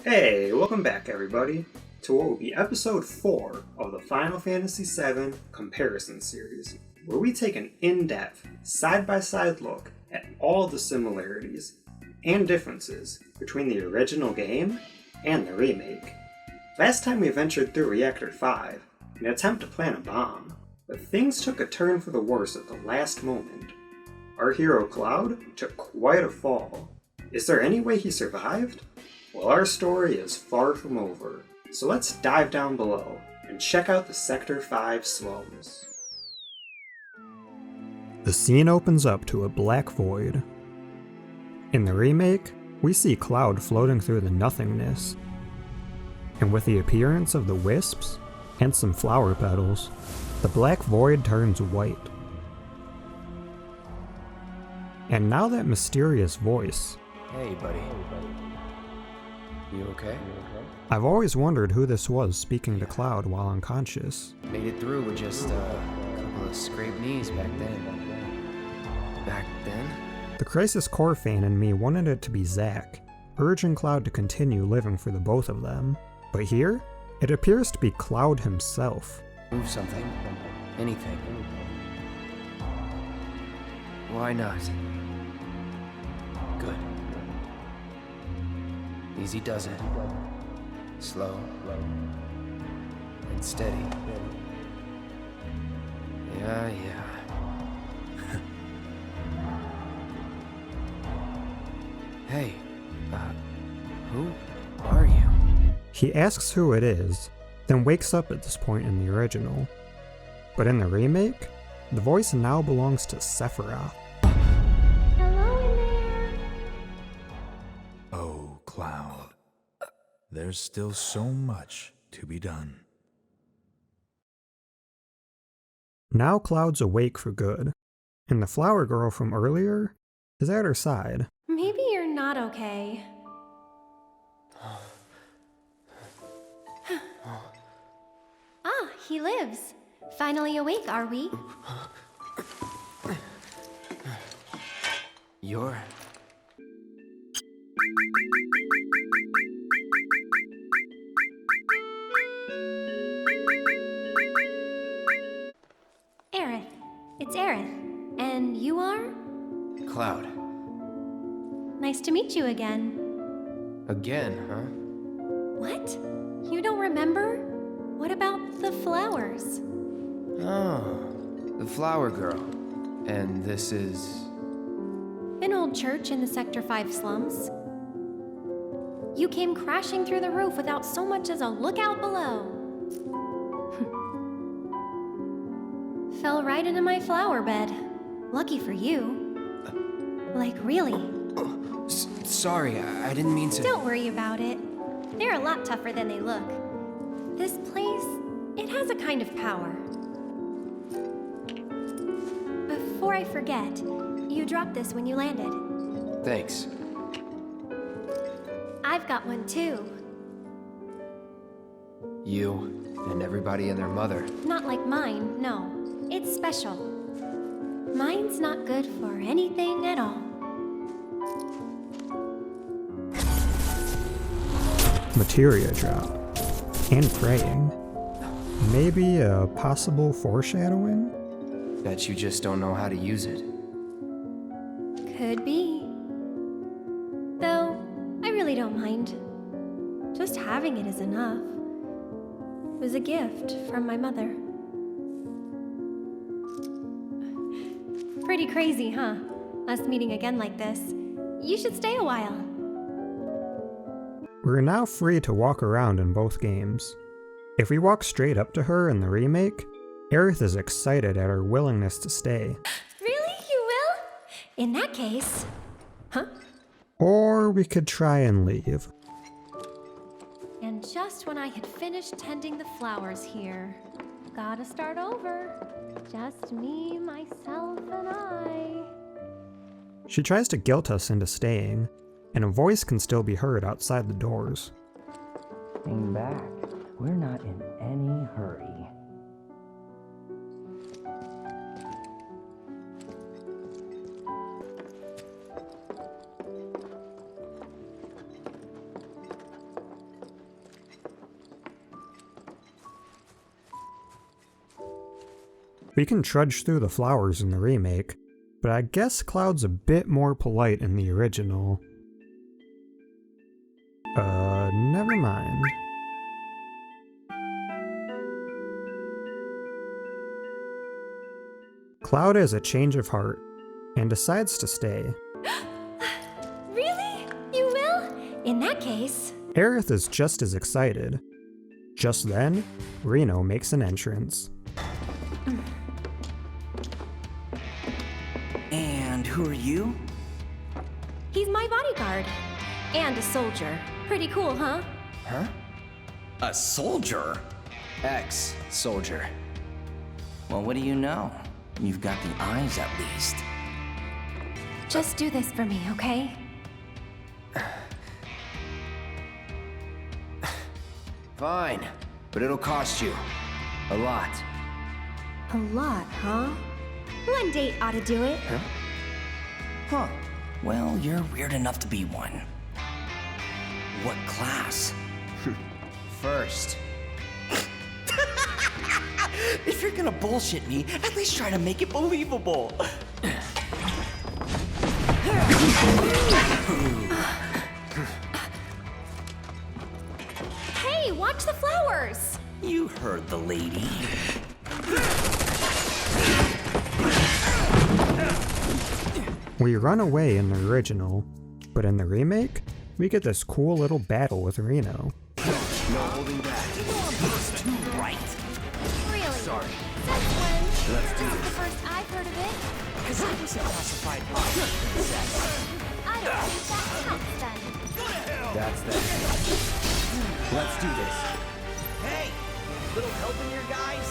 Hey, welcome back everybody to what will be episode 4 of the Final Fantasy VII Comparison Series, where we take an in-depth, side-by-side look at all the similarities and differences between the original game and the remake. Last time we ventured through Reactor 5 in an attempt to plant a bomb, but things took a turn for the worse at the last moment. Our hero Cloud took quite a fall. Is there any way he survived? Well, our story is far from over, so let's dive down below and check out the Sector 5 slums. The scene opens up to a black void. In the remake, we see Cloud floating through the nothingness, and with the appearance of the wisps and some flower petals, the black void turns white. And now that mysterious voice. Hey, buddy. You okay? I've always wondered who this was speaking to Cloud while unconscious. Made it through with just a couple of scraped knees back then. Back then? The Crisis Core fan in me wanted it to be Zack, urging Cloud to continue living for the both of them. But here, it appears to be Cloud himself. Move something. Anything. Why not? Good. Easy does it. Slow. And steady. Yeah. Hey, who are you? He asks who it is, then wakes up at this point in the original. But in the remake, the voice now belongs to Sephiroth. Hello in there. Oh, Cloud. There's still so much to be done. Now Cloud's awake for good, and the flower girl from earlier is at her side. Maybe you're not okay. Ah, he lives. Finally awake, are we? You're... Aerith. It's Aerith. And you are? Cloud. Nice to meet you again. Again, huh? What? You don't remember? What about the flowers? Oh, the flower girl. And this is... An old church in the Sector 5 slums. You came crashing through the roof without so much as a lookout below. Fell right into my flower bed. Lucky for you. Like, really. Sorry, I didn't mean to... Don't worry about it. They're a lot tougher than they look. This place, it has a kind of power. Before I forget, you dropped this when you landed. Thanks. I've got one too. You and everybody and their mother. Not like mine, no. It's special. Mine's not good for anything at all. Materia drop. And praying. Maybe a possible foreshadowing? Bet you just don't know how to use it. Could be. Though, I really don't mind. Just having it is enough. It was a gift from my mother. Pretty crazy, huh? Us meeting again like this. You should stay a while. We're now free to walk around in both games. If we walk straight up to her in the remake, Aerith is excited at her willingness to stay. Really? You will? In that case... Huh? Or we could try and leave. And just when I had finished tending the flowers here. Gotta start over. Just me, myself, and I. She tries to guilt us into staying, and a voice can still be heard outside the doors. Hang back. We're not in any hurry. We can trudge through the flowers in the remake, but I guess Cloud's a bit more polite in the original. Never mind. Cloud has a change of heart and decides to stay. Really? You will? In that case... Aerith is just as excited. Just then, Reno makes an entrance. And who are you? He's my bodyguard. And a soldier. Pretty cool, huh? Huh? A soldier? Ex-soldier. Well, what do you know? You've got the eyes at least. Just do this for me, okay? Fine, but it'll cost you. A lot. A lot, huh? One date ought to do it. Huh. Well, you're weird enough to be one. What class? First. If you're gonna bullshit me, at least try to make it believable. Hey, watch the flowers! You heard the lady. We run away in the original, but in the remake, we get this cool little battle with Reno. No holding back. Too right. Really? Sorry. Since when? Let's do This is this. the first I've heard of it. Because I was a classified princess. I don't think that counts then. That's that. Let's do this. Hey! Little help in here, guys?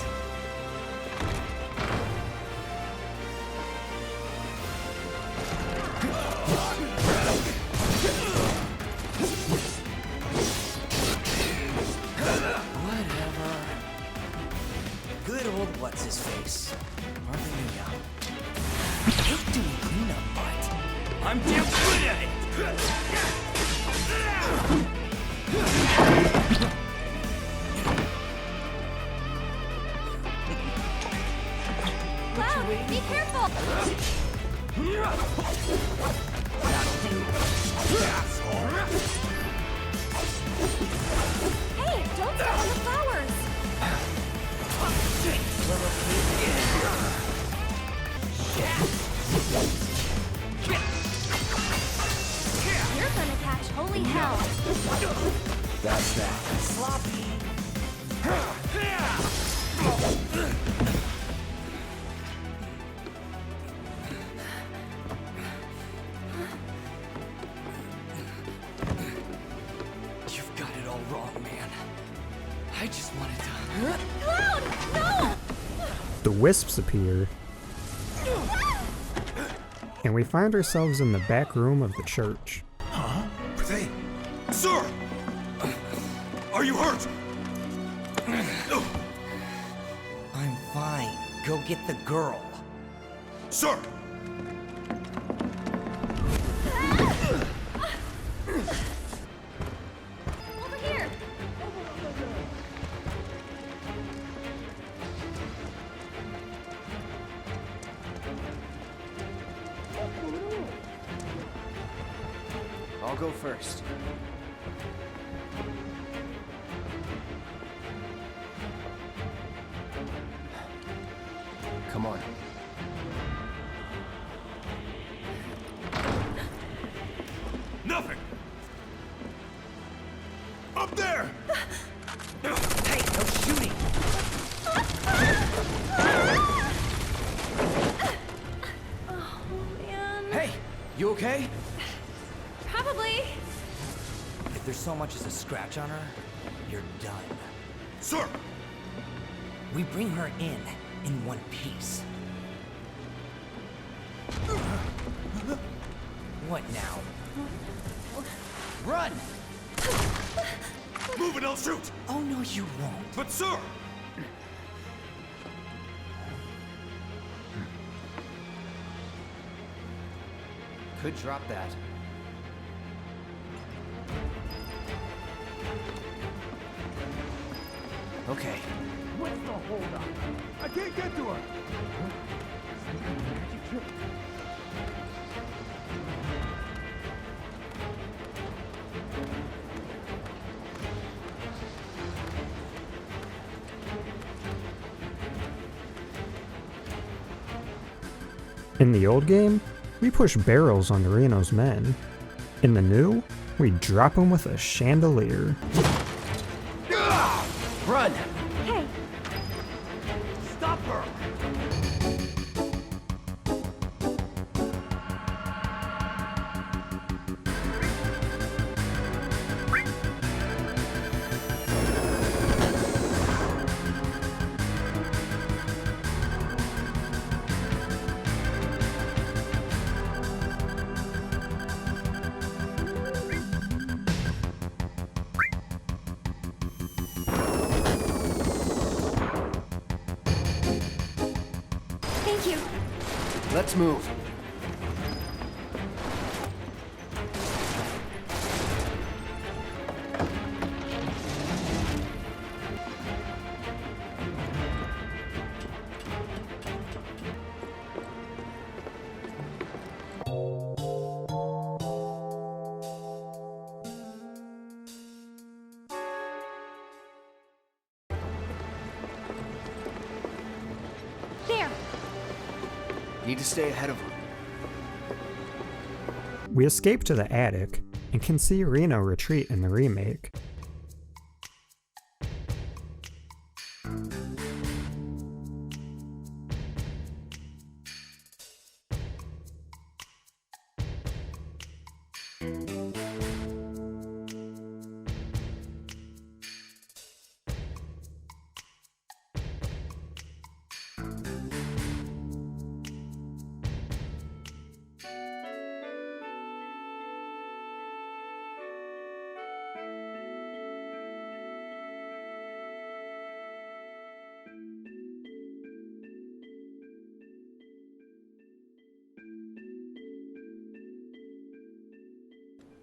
Whatever. Good old what's-his-face. Margarita. I hate doing cleanup, but I'm damn good at it! Cloud, be careful! Hey, don't step on the flowers! You're gonna catch holy hell. That's that. Sloppy. You've got it all wrong, man. I just wanted to... Cloud, no! The wisps appear, and we find ourselves in the back room of the church. They... Sir! Are you hurt? I'm fine. Go get the girl. Sir! Over here! I'll go first. Come on. Nothing! Up there! Hey, no shooting! Oh, man. Hey, you okay? Probably. If there's so much as a scratch on her, you're done. Sir! We bring her in one piece. What now? Run! Move and I'll shoot! Oh, no, you won't. But sir! Could drop that. Okay, What's the holdup? I can't get to her! In the old game, we push barrels on Reno's men. In the new, we drop them with a chandelier. Run! Hey, Stop her! thank you. Let's move. There. Need to stay ahead of them. We escape to the attic and can see Reno retreat in the remake.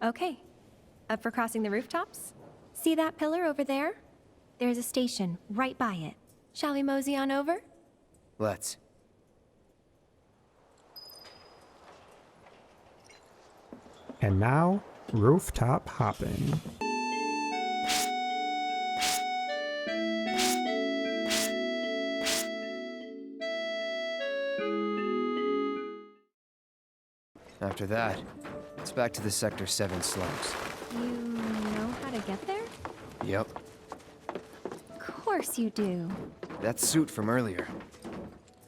Okay, up for crossing the rooftops? See that pillar over there? There's a station right by it. Shall we mosey on over? Let's. And now, rooftop hopping. After that, it's back to the Sector 7 slums. You know how to get there? Yep. Of course you do. That suit from earlier.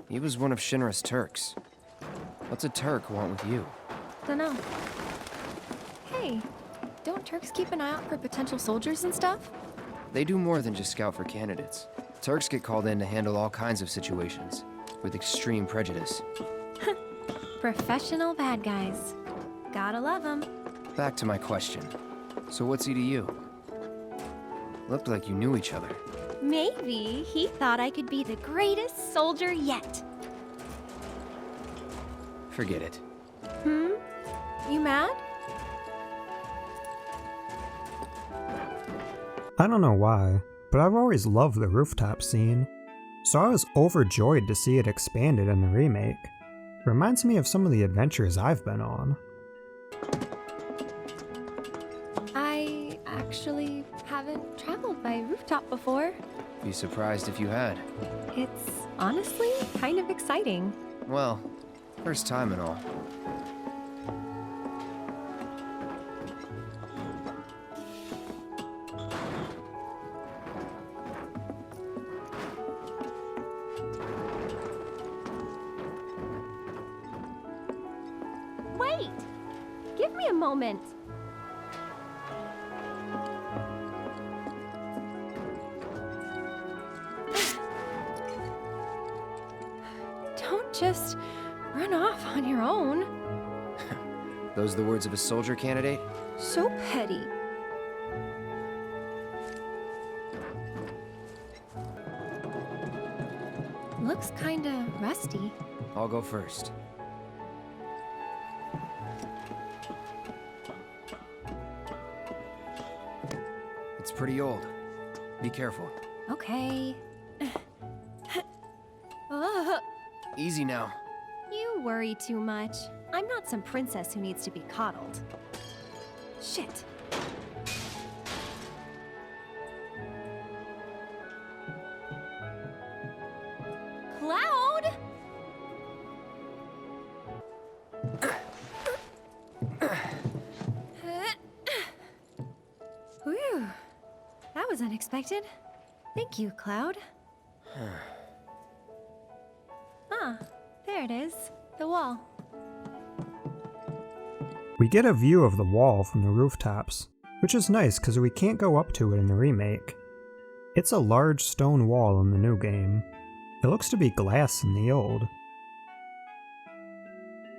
He was one of Shinra's Turks. What's a Turk want with you? Dunno. Hey, don't Turks keep an eye out for potential soldiers and stuff? They do more than just scout for candidates. Turks get called in to handle all kinds of situations, with extreme prejudice. Professional bad guys. Gotta love them. Back to my question. So what's he to you? Looked like you knew each other. Maybe he thought I could be the greatest soldier yet. Forget it. You mad? I don't know why, but I've always loved the rooftop scene, so I was overjoyed to see it expanded in the remake. Reminds me of some of the adventures I've been on. I actually haven't traveled by rooftop before. Be surprised if you had. It's honestly kind of exciting. Well, first time and all. Wait! Give me a moment. Don't just run off on your own. Those the words of a soldier candidate? So petty. Looks kinda rusty. I'll go first. It's pretty old. Be careful. Okay. Easy now. You worry too much. I'm not some princess who needs to be coddled. Shit. Cloud! Whew. That was unexpected. Thank you, Cloud. Ah, there it is. The wall. We get a view of the wall from the rooftops, which is nice because we can't go up to it in the remake. It's a large stone wall in the new game. It looks to be glass in the old.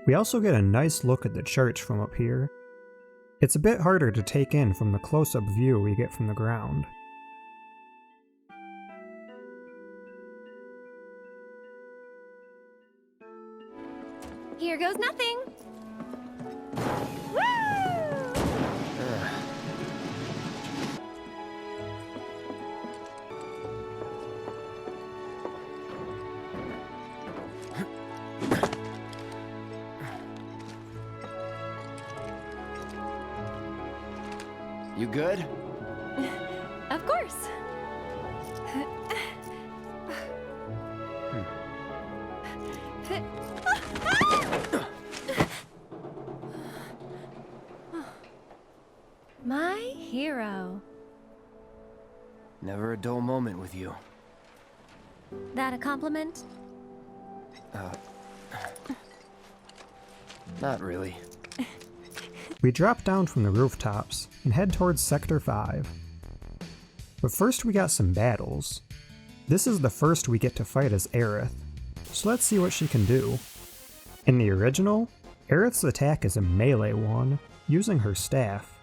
We also get a nice look at the church from up here. It's a bit harder to take in from the close-up view we get from the ground. Here goes nothing. Woo! You good? Of course. My hero. Never a dull moment with you. That a compliment? Not really. We drop down from the rooftops and head towards Sector 5. But first we got some battles. This is the first we get to fight as Aerith, so let's see what she can do. In the original, Aerith's attack is a melee one, using her staff.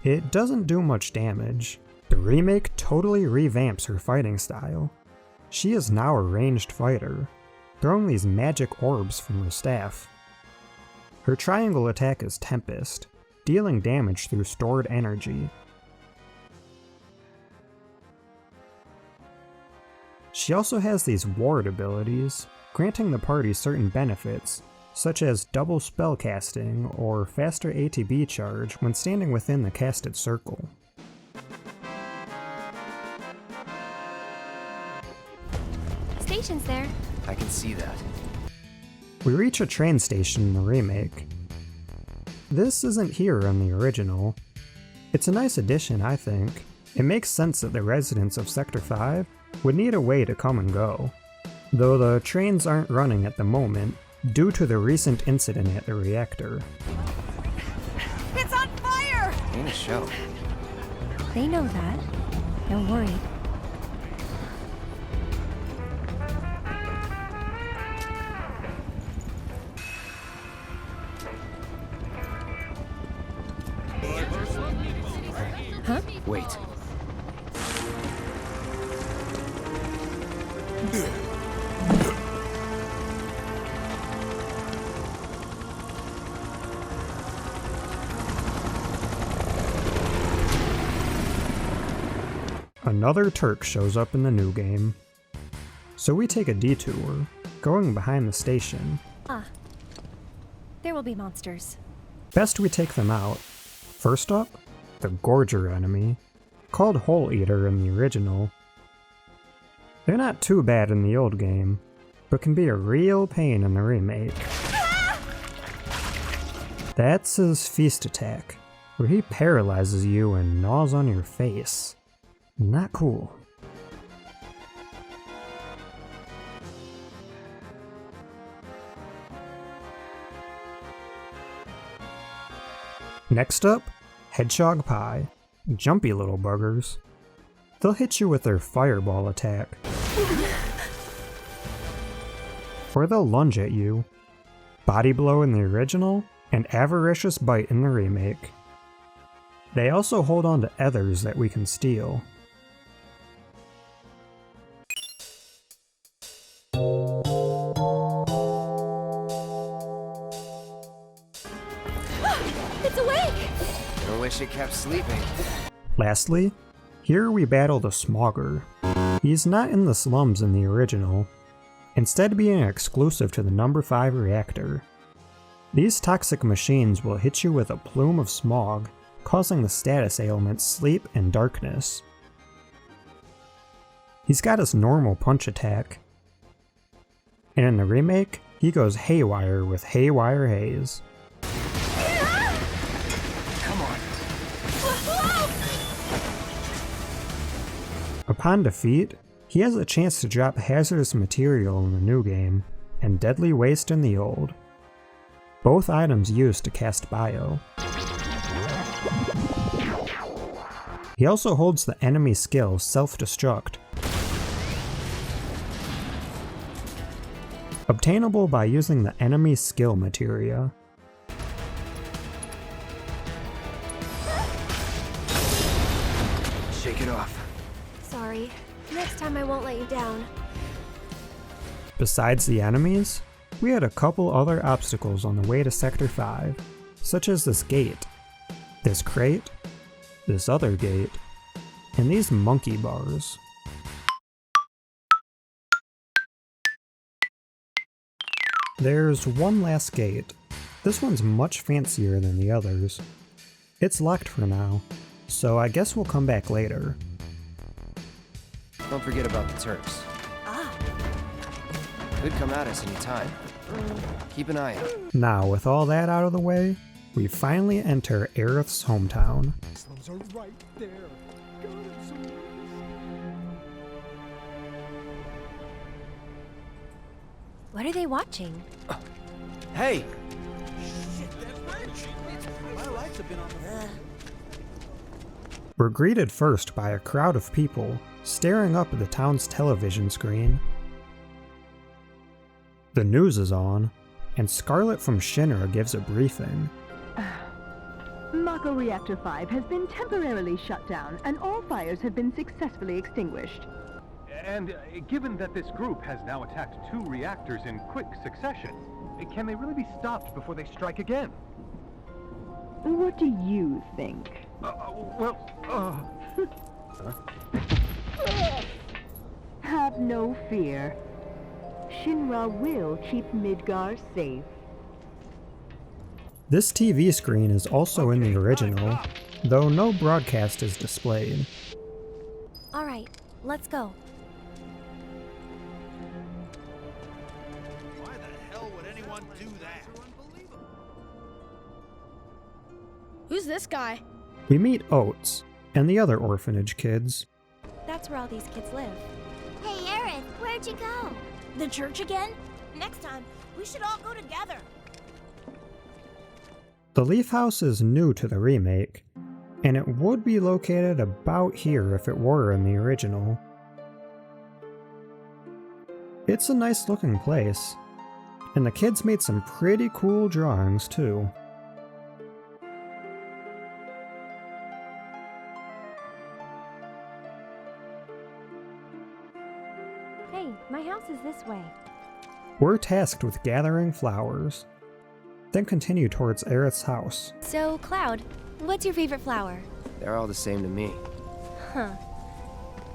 It doesn't do much damage. The remake totally revamps her fighting style. She is now a ranged fighter, throwing these magic orbs from her staff. Her triangle attack is Tempest, dealing damage through stored energy. She also has these ward abilities, granting the party certain benefits, such as double spellcasting or faster ATB charge when standing within the casted circle. Station's there. I can see that. We reach a train station in the remake. This isn't here in the original. It's a nice addition, I think. It makes sense that the residents of Sector 5 would need a way to come and go, though the trains aren't running at the moment due to the recent incident at the reactor. It's on fire! Ain't a show. They know that. Don't worry. Huh? Wait. Another Turk shows up in the new game. So we take a detour, going behind the station. Ah. There will be monsters. Best we take them out. First up, the Gorger enemy, called Hole Eater in the original. They're not too bad in the old game, but can be a real pain in the remake. That's his feast attack, where he paralyzes you and gnaws on your face. Not cool. Next up, Hedgehog Pie. Jumpy little buggers. They'll hit you with their fireball attack. Or they'll lunge at you. Body Blow in the original, and Avaricious Bite in the remake. They also hold on to ethers that we can steal. It's awake! I wish it kept sleeping. Lastly, here we battle the Smogger. He's not in the slums in the original, instead being exclusive to the number 5 reactor. These toxic machines will hit you with a plume of smog, causing the status ailments Sleep and Darkness. He's got his normal punch attack, and in the remake, he goes haywire with Haywire Haze. Come on. Upon defeat, he has a chance to drop hazardous material in the new game, and Deadly Waste in the old. Both items used to cast Bio. He also holds the enemy skill Self-Destruct, obtainable by using the enemy skill materia. Shake it off. Sorry. Next time I won't let you down. Besides the enemies, we had a couple other obstacles on the way to Sector 5, such as this gate, this crate, this other gate, and these monkey bars. There's one last gate. This one's much fancier than the others. It's locked for now, so I guess we'll come back later. Don't forget about the Turks. Could come at us any time. Keep an eye out. Now, with all that out of the way, we finally enter Aerith's hometown. Slums are right there. God, I'm so nervous. What are they watching? Hey! We're greeted first by a crowd of people staring up at the town's television screen. The news is on, and Scarlet from Shinra gives a briefing. Mako Reactor 5 has been temporarily shut down, and all fires have been successfully extinguished. And given that this group has now attacked 2 reactors in quick succession, can they really be stopped before they strike again? What do you think? Have no fear. Shinra will keep Midgar safe. This TV screen is also in the original, though no broadcast is displayed. Alright, let's go. Why the hell would anyone do that? Who's this guy? We meet Oates and the other orphanage kids. That's where all these kids live. Hey, Aerith, where'd you go? The church again? Next time, we should all go together. The Leaf House is new to the remake, and it would be located about here if it were in the original. It's a nice looking place, and the kids made some pretty cool drawings too. Hey, my house is this way. We're tasked with gathering flowers, then continue towards Aerith's house. So, Cloud, what's your favorite flower? They're all the same to me. Huh.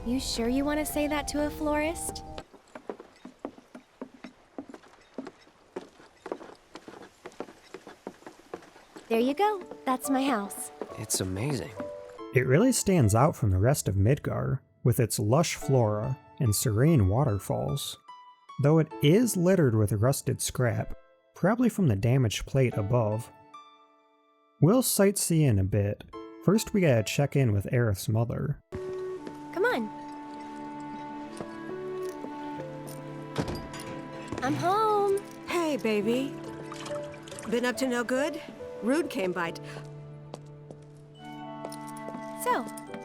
You sure you want to say that to a florist? There you go. That's my house. It's amazing. It really stands out from the rest of Midgar, with its lush flora and serene waterfalls, though it is littered with rusted scrap, probably from the damaged plate above. We'll sightsee in a bit. First we gotta check in with Aerith's mother. Come on. I'm home. Hey, baby. Been up to no good? Rude came by. So,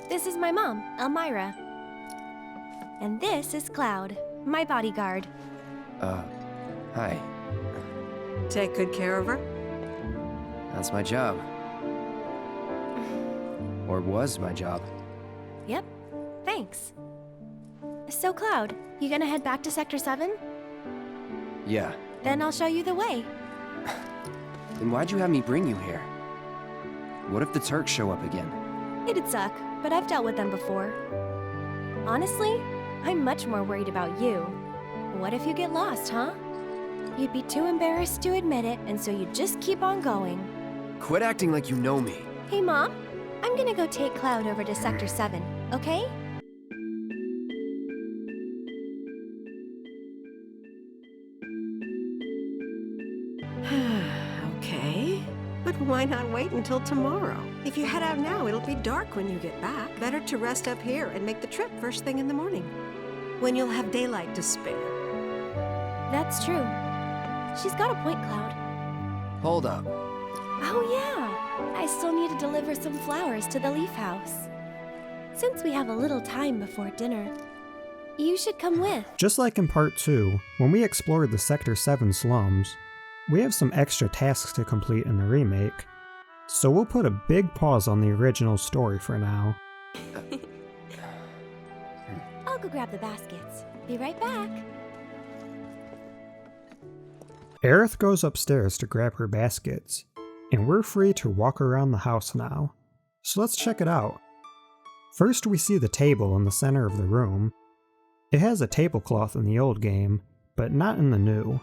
this is my mom, Elmira. And this is Cloud, my bodyguard. Hi. Take good care of her? That's my job. Or was my job. Yep, thanks. So, Cloud, you gonna head back to Sector 7? Yeah. Then I'll show you the way. Then why'd you have me bring you here? What if the Turks show up again? It'd suck, but I've dealt with them before. Honestly, I'm much more worried about you. What if you get lost, huh? You'd be too embarrassed to admit it, and so you'd just keep on going. Quit acting like you know me. Hey, Mom, I'm gonna go take Cloud over to Sector 7, okay? Okay. But why not wait until tomorrow? If you head out now, it'll be dark when you get back. Better to rest up here and make the trip first thing in the morning, when you'll have daylight to spare. That's true. She's got a point, Cloud. Hold up. Oh yeah, I still need to deliver some flowers to the Leaf House. Since we have a little time before dinner, you should come with. Just like in Part 2, when we explored the Sector 7 slums, we have some extra tasks to complete in the remake, so we'll put a big pause on the original story for now. I'll go grab the baskets. Be right back. Aerith goes upstairs to grab her baskets, and we're free to walk around the house now. So let's check it out. First we see the table in the center of the room. It has a tablecloth in the old game, but not in the new.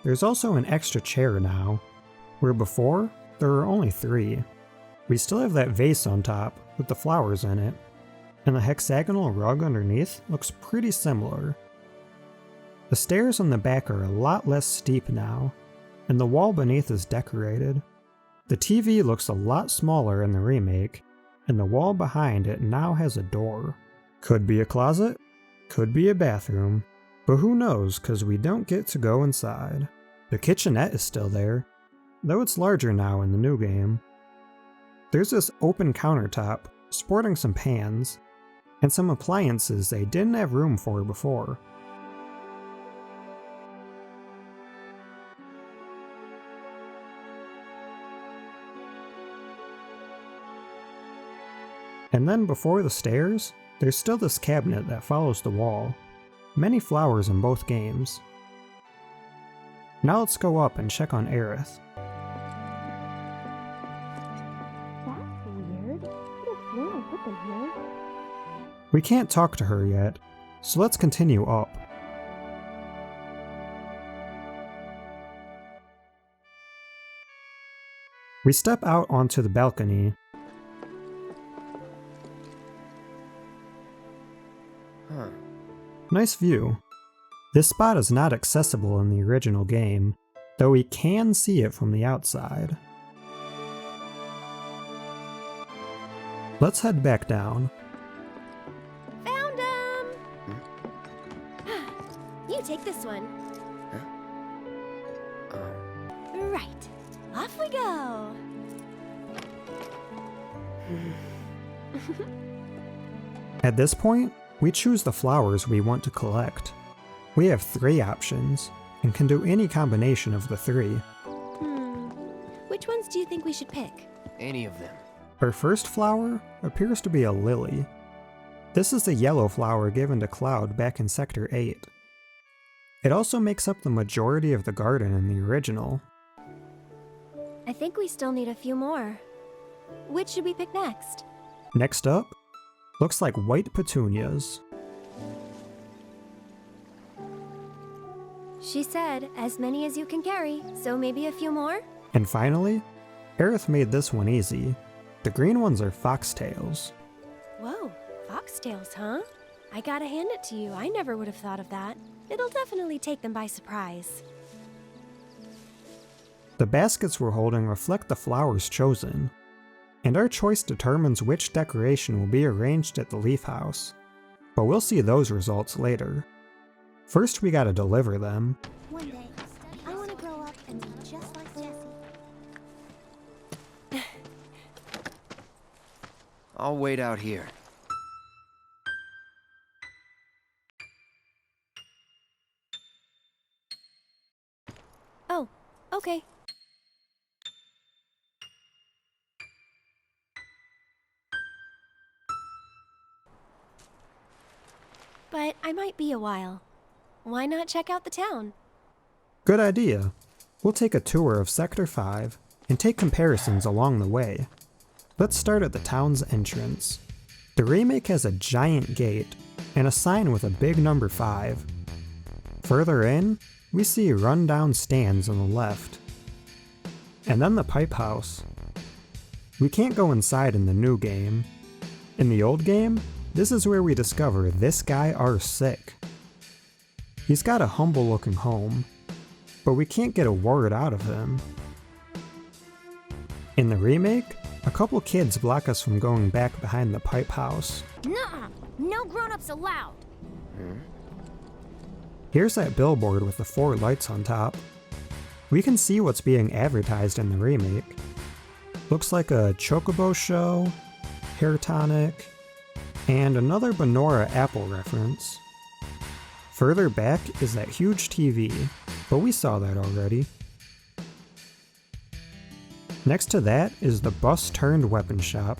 There's also an extra chair now, where before, there were only 3. We still have that vase on top, with the flowers in it, and the hexagonal rug underneath looks pretty similar. The stairs on the back are a lot less steep now, and the wall beneath is decorated. The TV looks a lot smaller in the remake, and the wall behind it now has a door. Could be a closet, could be a bathroom, but who knows cause we don't get to go inside. The kitchenette is still there, though it's larger now in the new game. There's this open countertop sporting some pans, and some appliances they didn't have room for before. And then before the stairs, there's still this cabinet that follows the wall. Many flowers in both games. Now let's go up and check on Aerith. That's weird. Could have sworn I put them here. We can't talk to her yet, so let's continue up. We step out onto the balcony. Nice view. This spot is not accessible in the original game, though we can see it from the outside. Let's head back down. Found him! You take this one. Right. Off we go. At this point, we choose the flowers we want to collect. We have 3 options, and can do any combination of the 3. Which ones do you think we should pick? Any of them. Our first flower appears to be a lily. This is the yellow flower given to Cloud back in Sector 8. It also makes up the majority of the garden in the original. I think we still need a few more. Which should we pick next? Next up, looks like white petunias. She said, as many as you can carry, so maybe a few more? And finally, Aerith made this one easy. The green ones are foxtails. Whoa, foxtails, huh? I gotta hand it to you, I never would have thought of that. It'll definitely take them by surprise. The baskets we're holding reflect the flowers chosen, and our choice determines which decoration will be arranged at the Leaf House, but we'll see those results later. First we gotta deliver them. One day, I want to grow up and be just like Jessie. I'll wait out here. Oh, okay. But I might be a while. Why not check out the town? Good idea. We'll take a tour of Sector 5 and take comparisons along the way. Let's start at the town's entrance. The remake has a giant gate and a sign with a big number 5. Further in, we see run-down stands on the left. And then the pipe house. We can't go inside in the new game. In the old game, this is where we discover this guy R6. He's got a humble-looking home, but we can't get a word out of him. In the remake, a couple kids block us from going back behind the pipe house. Nuh-uh! No grown-ups allowed! Here's that billboard with the 4 lights on top. We can see what's being advertised in the remake. Looks like a Chocobo show, hair tonic, and another Benora Apple reference. Further back is that huge TV, but we saw that already. Next to that is the bus-turned weapon shop.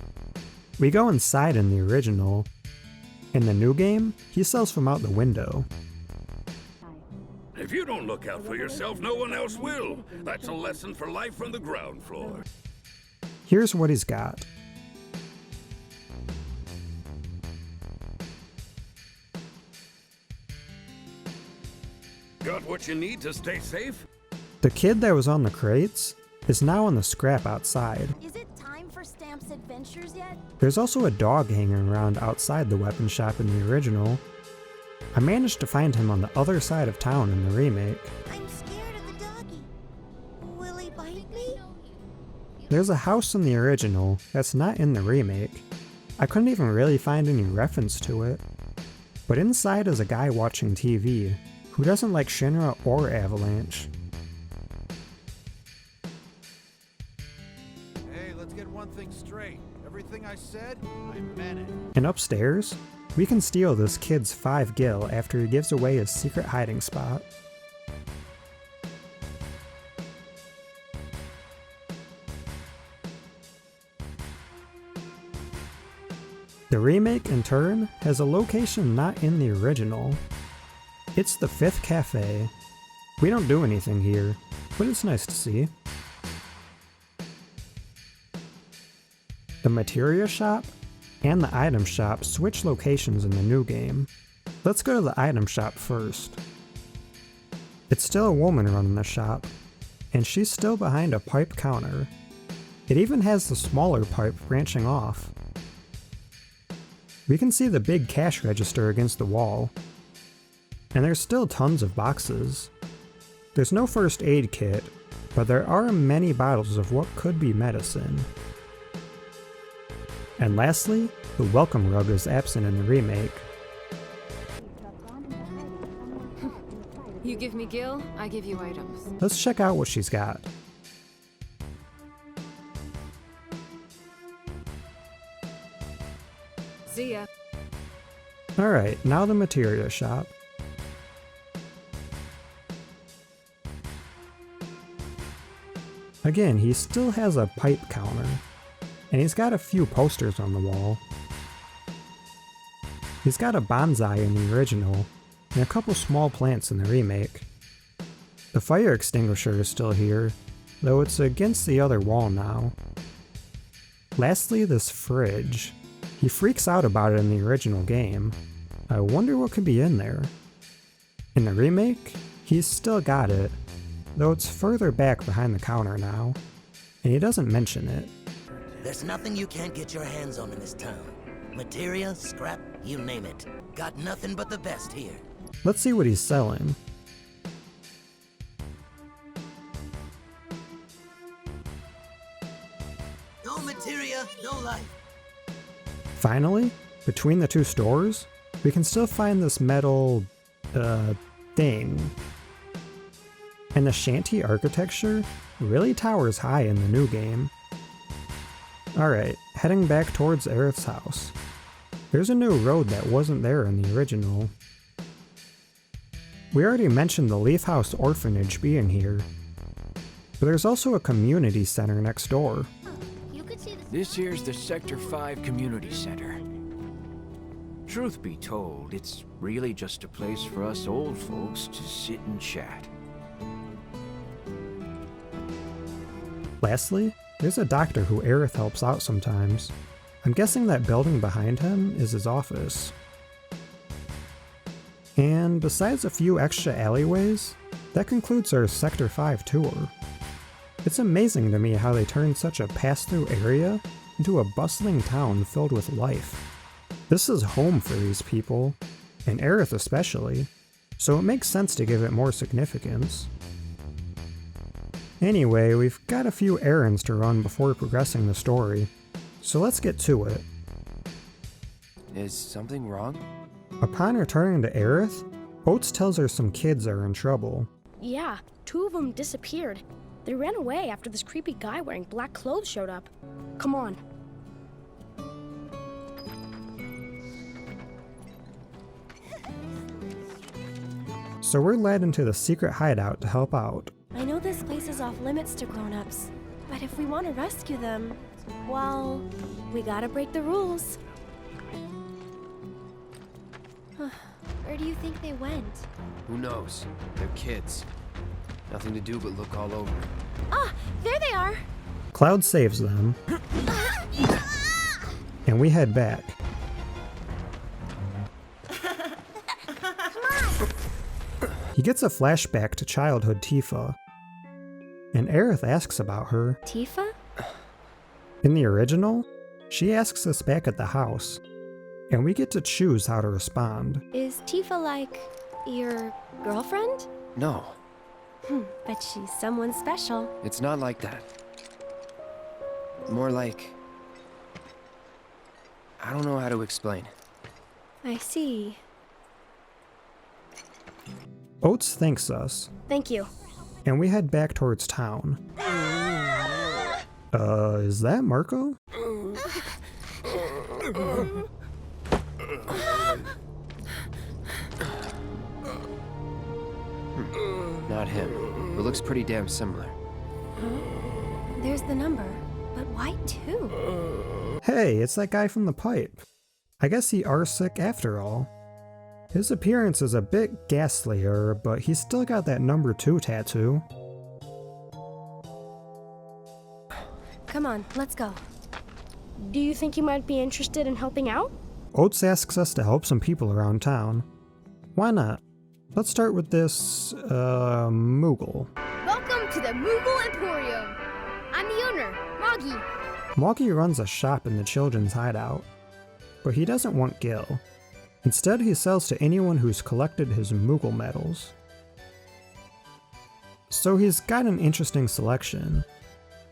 We go inside in the original. In the new game, he sells from out the window. If you don't look out for yourself, no one else will. That's a lesson for life from the ground floor. Here's what he's got. Got what you need to stay safe? The kid that was on the crates is now on the scrap outside. Is it time for Stamp's adventures yet? There's also a dog hanging around outside the weapon shop in the original. I managed to find him on the other side of town in the remake. I'm scared of the doggy. Will he bite me? There's a house in the original that's not in the remake. I couldn't even really find any reference to it. But inside is a guy watching TV who doesn't like Shinra or Avalanche. Hey, let's get one thing straight. Everything I said, I meant it. And upstairs, we can steal this kid's 5 gil after he gives away his secret hiding spot. The remake, in turn, has a location not in the original. It's the 5th Cafe. We don't do anything here, but it's nice to see. The materia shop and the item shop switch locations in the new game. Let's go to the item shop first. It's still a woman running the shop, and she's still behind a pipe counter. It even has the smaller pipe branching off. We can see the big cash register against the wall. And there's still tons of boxes. There's no first aid kit, but there are many bottles of what could be medicine. And lastly, the welcome rug is absent in the remake. You give me gil, I give you items. Let's check out what she's got. See ya. Alright, now the materia shop. Again, he still has a pipe counter, and he's got a few posters on the wall. He's got a bonsai in the original, and a couple small plants in the remake. The fire extinguisher is still here, though it's against the other wall now. Lastly, this fridge. He freaks out about it in the original game. I wonder what could be in there. In the remake, he's still got it, though it's further back behind the counter now, and he doesn't mention it. There's nothing you can't get your hands on in this town. Materia, scrap, you name it. Got nothing but the best here. Let's see what he's selling. No materia, no life. Finally, between the two stores, we can still find this metal, thing. And the shanty architecture really towers high in the new game. Alright, heading back towards Aerith's house. There's a new road that wasn't there in the original. We already mentioned the Leaf House Orphanage being here, but there's also a community center next door. This here's the Sector 5 Community Center. Truth be told, it's really just a place for us old folks to sit and chat. Lastly, there's a doctor who Aerith helps out sometimes. I'm guessing that building behind him is his office. And besides a few extra alleyways, that concludes our Sector 5 tour. It's amazing to me how they turned such a pass-through area into a bustling town filled with life. This is home for these people, and Aerith especially, so it makes sense to give it more significance. Anyway, we've got a few errands to run before progressing the story, so let's get to it. Is something wrong? Upon returning to Aerith, Oates tells her some kids are in trouble. Yeah, 2 of them disappeared. They ran away after this creepy guy wearing black clothes showed up. Come on. So we're led into the secret hideout to help out. I know this place is off limits to grown-ups, but if we want to rescue them, well, we gotta break the rules. Where do you think they went? Who knows? They're kids. Nothing to do but look all over. Ah, there they are! Cloud saves them, and we head back. He gets a flashback to childhood Tifa, and Aerith asks about her. Tifa? In the original, she asks us back at the house, and we get to choose how to respond. Is Tifa like your girlfriend? No. But she's someone special. It's not like that. More like... I don't know how to explain. I see. Oates thanks us. Thank you. And we head back towards town. Is that Marco? Not him. It looks pretty damn similar. There's the number, but why 2? Hey, it's that guy from the pipe. I guess he are sick after all. His appearance is a bit ghastlier, but he's still got that number 2 tattoo. Come on, let's go. Do you think you might be interested in helping out? Oates asks us to help some people around town. Why not? Let's start with this, Moogle. Welcome to the Moogle Emporium. I'm the owner, Moggy. Moggy runs a shop in the children's hideout, but he doesn't want Gil. Instead, he sells to anyone who's collected his Moogle medals. So he's got an interesting selection.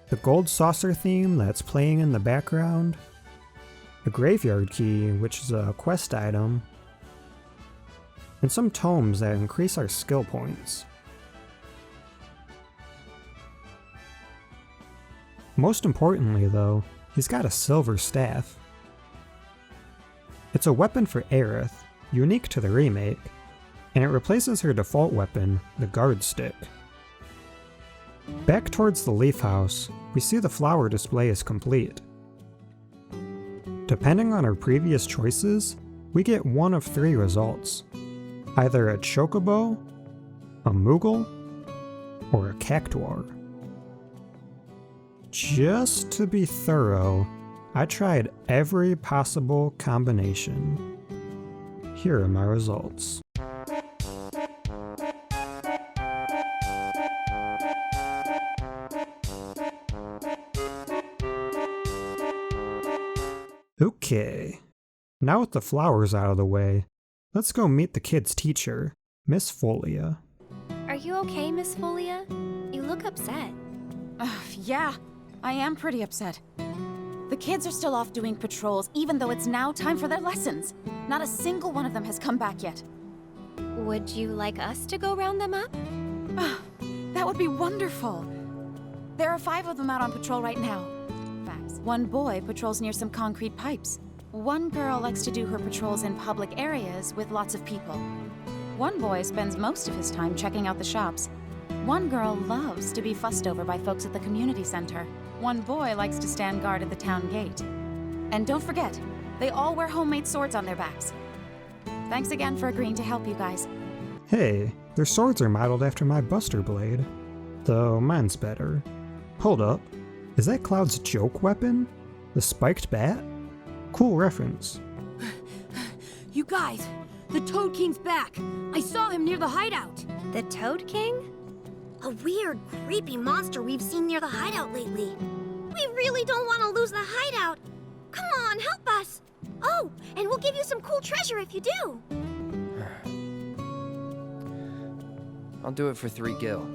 The gold saucer theme that's playing in the background, a graveyard key, which is a quest item, and some tomes that increase our skill points. Most importantly though, he's got a silver staff. It's a weapon for Aerith, unique to the remake, and it replaces her default weapon, the guard stick. Back towards the Leaf House, we see the flower display is complete. Depending on our previous choices, we get one of 3 results. Either a chocobo, a Moogle, or a Cactuar. Just to be thorough, I tried every possible combination. Here are my results. Okay, now with the flowers out of the way, let's go meet the kids' teacher, Miss Folia. Are you okay, Miss Folia? You look upset. Yeah, I am pretty upset. The kids are still off doing patrols, even though it's now time for their lessons. Not a single one of them has come back yet. Would you like us to go round them up? That would be wonderful. There are 5 of them out on patrol right now. Facts. 1 boy patrols near some concrete pipes. 1 girl likes to do her patrols in public areas with lots of people. 1 boy spends most of his time checking out the shops. 1 girl loves to be fussed over by folks at the community center. 1 boy likes to stand guard at the town gate. And don't forget, they all wear homemade swords on their backs. Thanks again for agreeing to help you guys. Hey, their swords are modeled after my Buster Blade. Though mine's better. Hold up, is that Cloud's joke weapon? The spiked bat? Cool reference. You guys, The Toad King's back! I saw him near the hideout! The Toad King? A weird, creepy monster we've seen near the hideout lately. We really don't want to lose the hideout. Come on, help us! Oh, and we'll give you some cool treasure if you do. I'll do it for 3 gil.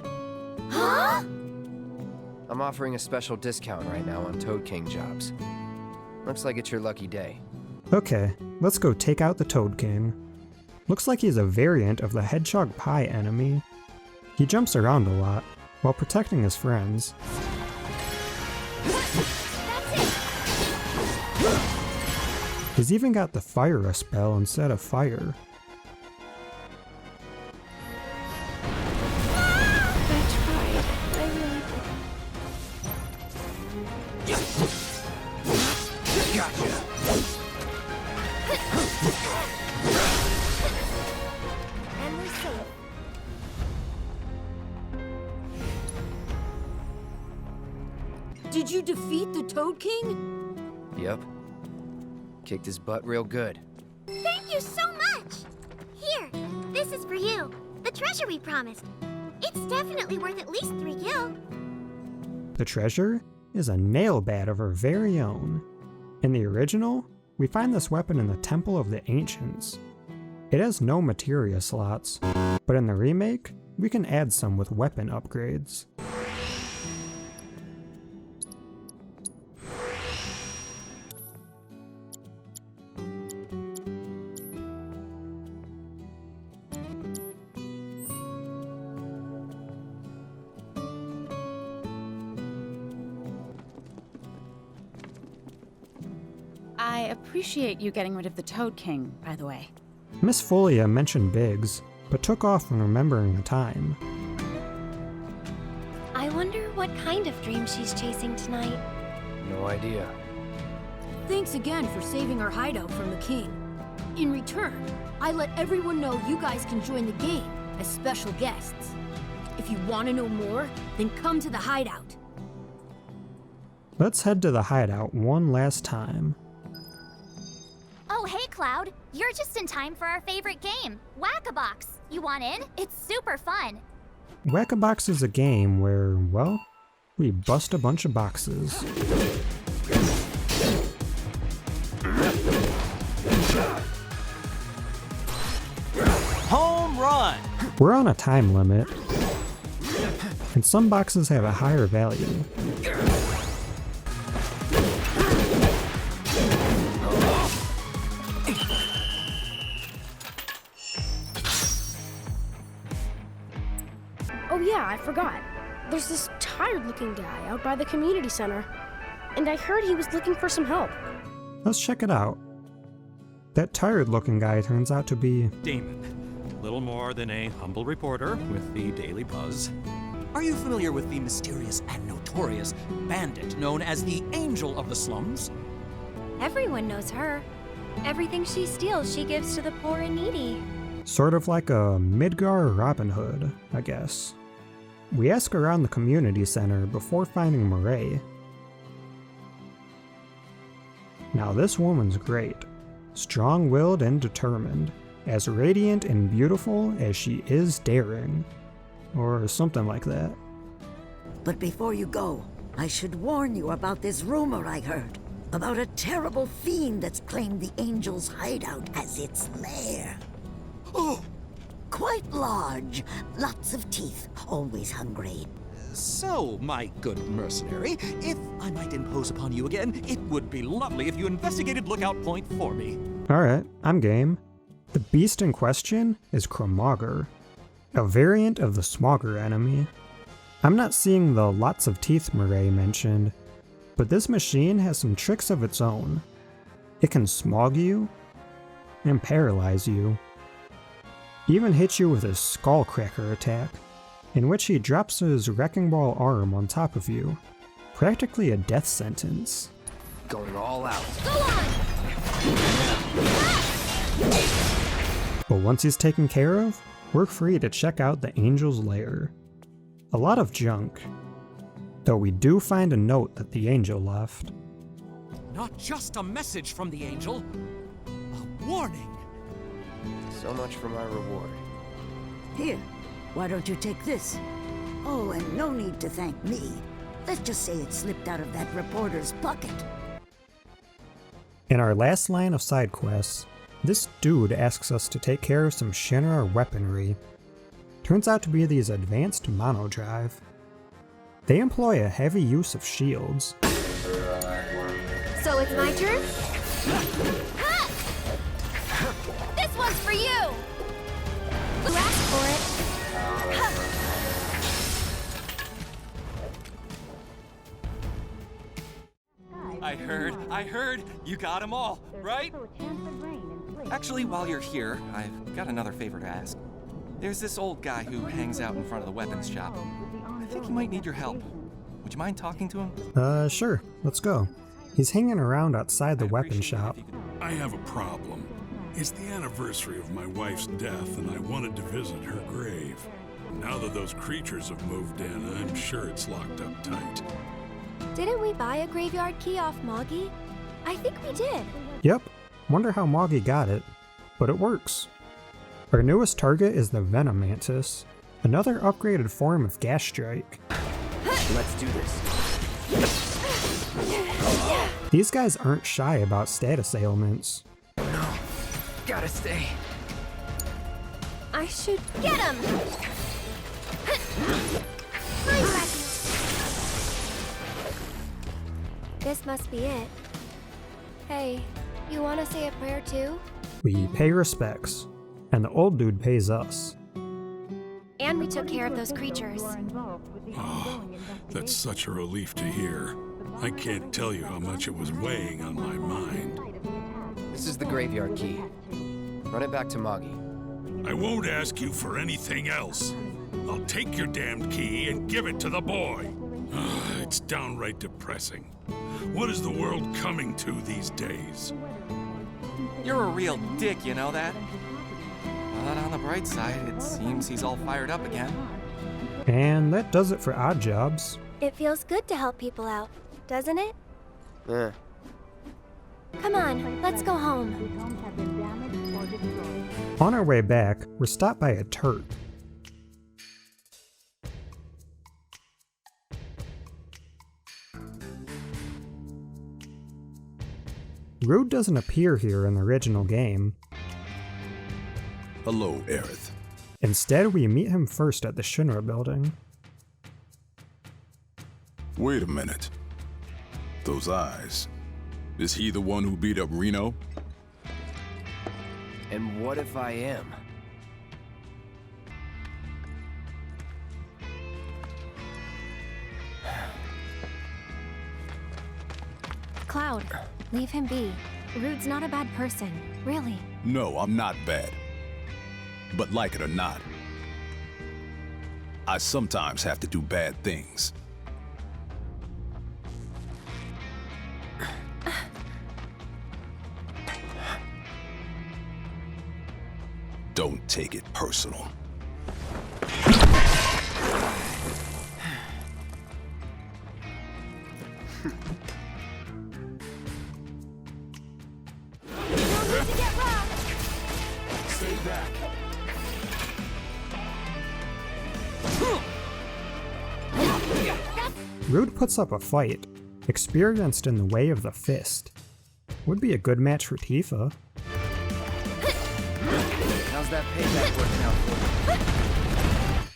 Huh? I'm offering a special discount right now on Toad King jobs. Looks like it's your lucky day. Okay, let's go take out the Toad King. Looks like he's a variant of the Hedgehog Pie enemy. He jumps around a lot, while protecting his friends. He's even got the Fire spell instead of fire. Did you defeat the Toad King? Yep. Kicked his butt real good. Thank you so much! Here, this is for you. The treasure we promised. It's definitely worth at least 3 gil. The treasure is a nail bat of our very own. In the original, we find this weapon in the Temple of the Ancients. It has no materia slots, but in the remake, we can add some with weapon upgrades. I appreciate you getting rid of the Toad King, by the way. Miss Folia mentioned Biggs, but took off when remembering the time. I wonder what kind of dream she's chasing tonight. No idea. Thanks again for saving our hideout from the king. In return, I let everyone know you guys can join the game as special guests. If you want to know more, then come to the hideout. Let's head to the hideout one last time. Oh, hey, Cloud. You're just in time for our favorite game, Whack-A-Box. You want in? It's super fun. Whack-A-Box is a game where, well, we bust a bunch of boxes. Home run! We're on a time limit, and some boxes have a higher value. Oh yeah, I forgot. There's this tired-looking guy out by the community center, and I heard he was looking for some help. Let's check it out. That tired-looking guy turns out to be Damon, little more than a humble reporter with the Daily Buzz. Are you familiar with the mysterious and notorious bandit known as the Angel of the Slums? Everyone knows her. Everything she steals, she gives to the poor and needy. sort of like a Midgar Robin Hood, I guess. We ask around the community center before finding Murray. Now this woman's great. Strong-willed and determined. As radiant and beautiful as she is daring. Or something like that. But before you go, I should warn you about this rumor I heard. About a terrible fiend that's claimed the Angel's hideout as its lair. Oh! Quite large. Lots of teeth. Always hungry. So, my good mercenary, if I might impose upon you again, it would be lovely if you investigated Lookout Point for me. Alright, I'm game. The beast in question is Kromauger, a variant of the Smogger enemy. I'm not seeing the lots of teeth Murray mentioned, but this machine has some tricks of its own. It can smog you and paralyze you. Even hit you with his Skullcracker attack, in which he drops his Wrecking Ball arm on top of you. Practically a death sentence. Going all out. Go on! But once he's taken care of, we're free to check out the Angel's lair. A lot of junk, though we do find a note that the Angel left. Not just a message from the Angel, a warning. So much for my reward. Here, why don't you take this? Oh, and no need to thank me. Let's just say it slipped out of that reporter's pocket. In our last line of side quests, this dude asks us to take care of some Shinra weaponry. Turns out to be these advanced monodrive. They employ a heavy use of shields. So it's my turn? Ha! This one's for you! You asked for it. I heard you got them all, right? Actually, while you're here, I've got another favor to ask. There's this old guy who hangs out in front of the weapons shop. I think he might need your help. Would you mind talking to him? Sure, let's go. He's hanging around outside the weapon shop. I have a problem. It's the anniversary of my wife's death, and I wanted to visit her grave. Now that those creatures have moved in, I'm sure it's locked up tight. Didn't we buy a graveyard key off Moggy? I think we did. Yep, wonder how Moggy got it, but it works. Our newest target is the Venom Mantis, another upgraded form of gas strike. Let's do this. These guys aren't shy about status ailments. No, gotta stay. I should get him! This must be it. Hey, you wanna say a prayer too? We pay respects, and the old dude pays us. And we took care of those creatures. Oh, that's such a relief to hear. I can't tell you how much it was weighing on my mind. This is the graveyard key. Run it back to Moggy. I won't ask you for anything else. I'll take your damned key and give it to the boy. It's downright depressing. What is the world coming to these days? You're a real dick, you know that? But on the bright side, it seems he's all fired up again. And that does it for Odd Jobs. It feels good to help people out, doesn't it? Yeah. Come on, let's go home. On our way back, we're stopped by a Turk. Rude doesn't appear here in the original game. Hello, Aerith. Instead, we meet him first at the Shinra building. Wait a minute. Those eyes. Is he the one who beat up Reno? And what if I am? Cloud, leave him be. Rude's not a bad person, really. No, I'm not bad. But like it or not, I sometimes have to do bad things. Don't take it personal. Stay back. Rude puts up a fight, experienced in the way of the fist. Would be a good match for Tifa. How's that payback working out for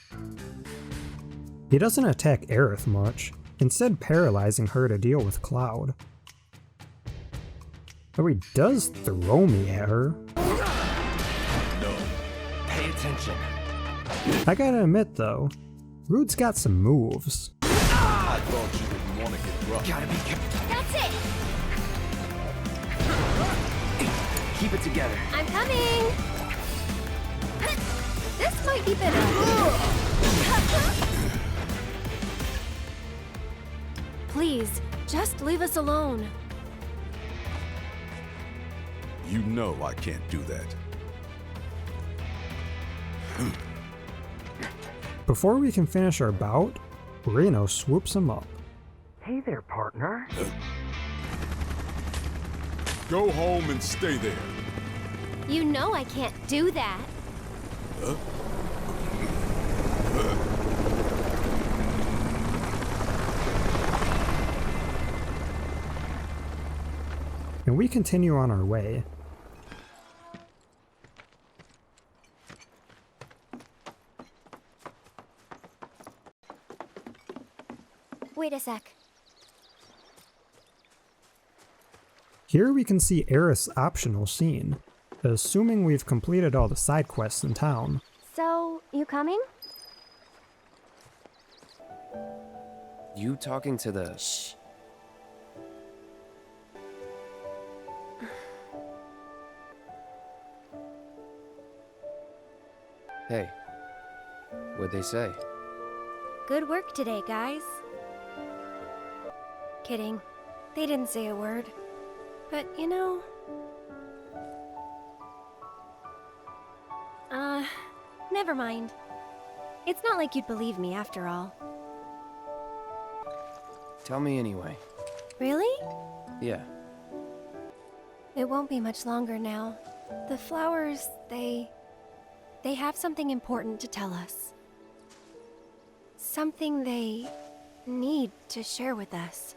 you? He doesn't attack Aerith much, instead paralyzing her to deal with Cloud. Though he does throw me at her. No. Pay attention. I gotta admit though, Rude's got some moves. I thought you didn't want to get rough. Gotta be careful. That's it! Keep it together. I'm coming! This might be better. Please, just leave us alone. You know I can't do that. Before we can finish our bout, Reno swoops him up. Hey there, partner. Go home and stay there. You know I can't do that. And we continue on our way. Wait a sec. Here we can see Aerith's optional scene, assuming we've completed all the side quests in town. So, you coming? You talking to the... Shh. Hey, what'd they say? Good work today, guys. Kidding. They didn't say a word. But, you know... never mind. It's not like you'd believe me after all. Tell me anyway. Really? Yeah. It won't be much longer now. The flowers, they have something important to tell us. Something they need to share with us.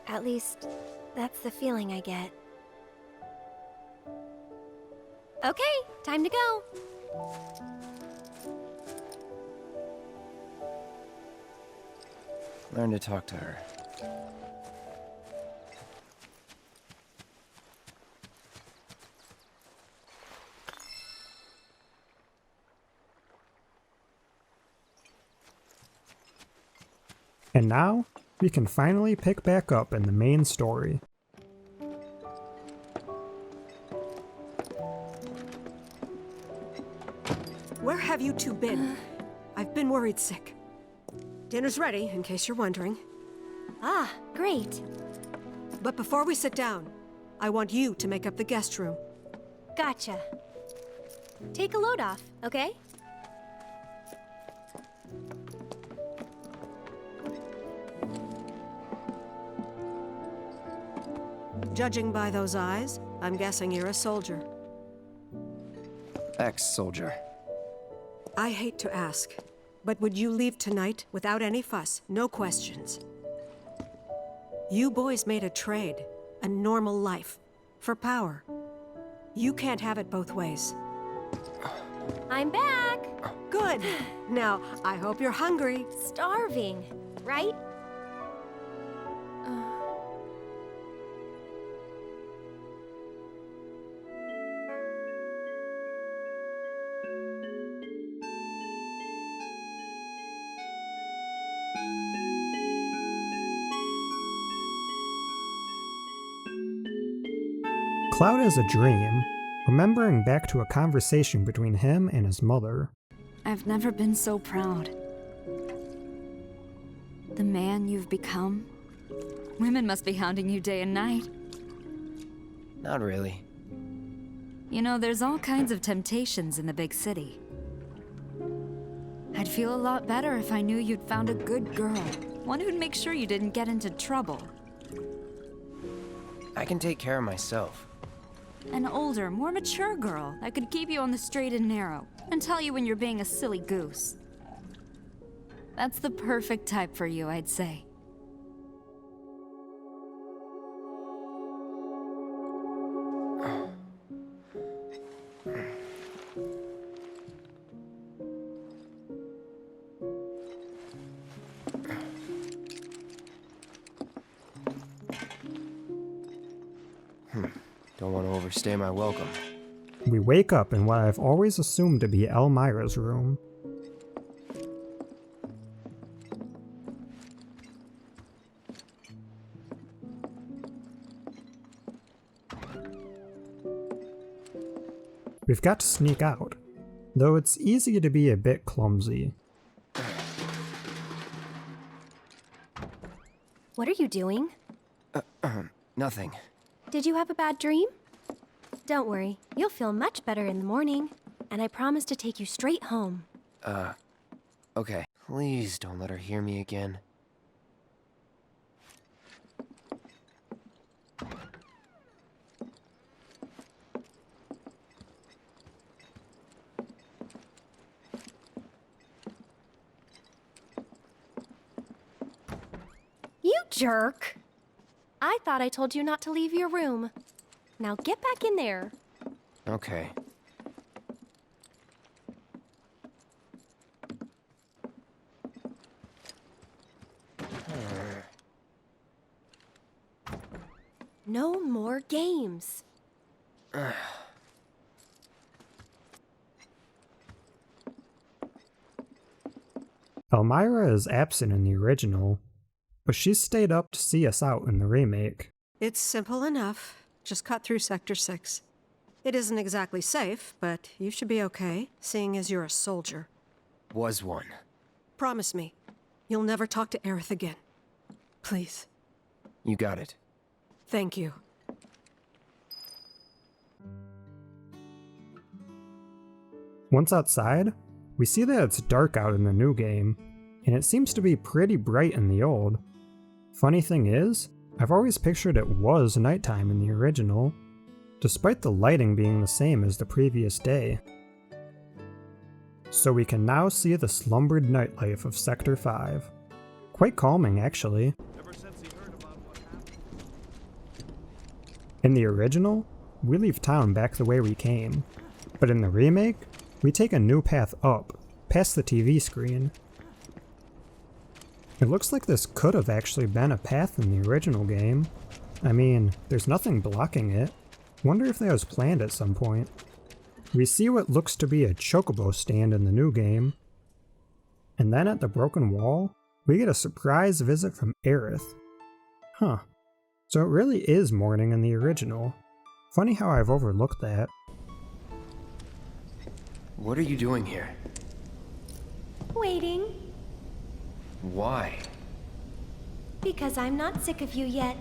At least, that's the feeling I get. Okay, time to go. Learn to talk to her. And now, we can finally pick back up in the main story. Where have you two been? I've been worried sick. Dinner's ready, in case you're wondering. Ah, great. But before we sit down, I want you to make up the guest room. Gotcha. Take a load off, okay? Judging by those eyes, I'm guessing you're a soldier. Ex-soldier. I hate to ask, but would you leave tonight without any fuss, no questions? You boys made a trade, a normal life, for power. You can't have it both ways. I'm back! Good! Now, I hope you're hungry. Starving, right? Cloud has a dream, remembering back to a conversation between him and his mother. I've never been so proud. The man you've become. Women must be hounding you day and night. Not really. You know, there's all kinds of temptations in the big city. I'd feel a lot better if I knew you'd found a good girl. One who'd make sure you didn't get into trouble. I can take care of myself. An older, more mature girl that could keep you on the straight and narrow and tell you when you're being a silly goose. That's the perfect type for you, I'd say. Don't want to overstay my welcome. We wake up in what I've always assumed to be Elmira's room. We've got to sneak out, though it's easy to be a bit clumsy. What are you doing? Nothing. Did you have a bad dream? Don't worry, you'll feel much better in the morning, and I promise to take you straight home. Okay. Please don't let her hear me again. Jerk. I thought I told you not to leave your room. Now get back in there. Okay. No more games. Elmira is absent in the original, but she's stayed up to see us out in the remake. It's simple enough. Just cut through Sector 6. It isn't exactly safe, but you should be okay, seeing as you're a soldier. Was one. Promise me, you'll never talk to Aerith again. Please. You got it. Thank you. Once outside, we see that it's dark out in the new game, and it seems to be pretty bright in the old. Funny thing is, I've always pictured it was nighttime in the original, despite the lighting being the same as the previous day. So we can now see the slumbered nightlife of Sector 5. Quite calming, actually. In the original, we leave town back the way we came, but in the remake, we take a new path up, past the TV screen. It looks like this could have actually been a path in the original game. I mean, there's nothing blocking it. Wonder if that was planned at some point. We see what looks to be a chocobo stand in the new game. And then at the broken wall, we get a surprise visit from Aerith. Huh. So it really is morning in the original. Funny how I've overlooked that. What are you doing here? Waiting. Why? Because I'm not sick of you yet.